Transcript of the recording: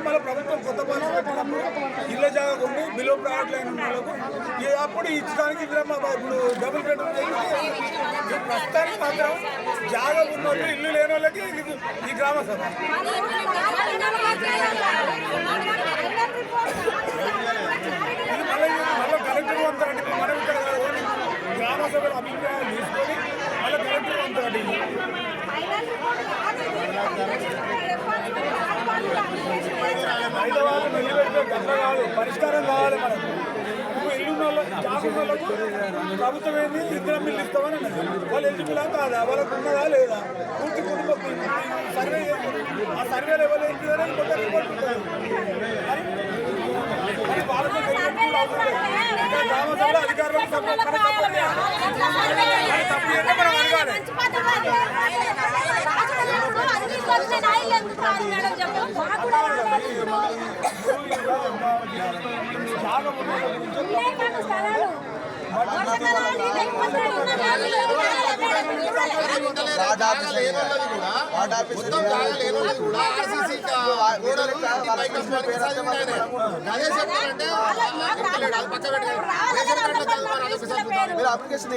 మళ్ళీ ప్రభుత్వం కొత్త పాలసీ పెట్టినప్పుడు ఇళ్ళ జాగా కొన్ని బిలో ప్రాడక్ట్ లైన్ ఉన్న వాళ్ళకు అప్పుడు ఇచ్చడానికి ఇప్పుడు డబుల్ బెడ్రూమ్ ప్రస్తుతానికి మాత్రం జాగా ఉన్న వాళ్ళు ఇల్లు లేని వాళ్ళకి ఈ గ్రామ సభ మళ్ళీ కలెక్టర్ పంపుతారండి. మనం ఇక్కడ గ్రామ సభల అభిప్రాయాలు తీసుకొని మళ్ళీ కలెక్టర్ పంపుతారండి. హైదరాబాద్ నిలబెడితే గట్ల కాదు, పరిష్కారం కావాలి. మనకు ఇల్లు జాబున్న వాళ్ళకు ప్రభుత్వం ఏంది ఇద్దరు మిల్లు ఇస్తామని వాళ్ళు ఎలిజిబుల్ కాదా, వాళ్ళకు ఉన్నదా లేదా పూర్తి కుటుంబం సర్వే ఆ సర్వేలు ఎవరు ఏంటి కొత్త రిపోర్ట్ ఉంటుంది. మరి వాళ్ళతో గ్రామ సభలో అధికారులకు తప్పు ఏంటో మనం అడగాలి. అప్లికేషన్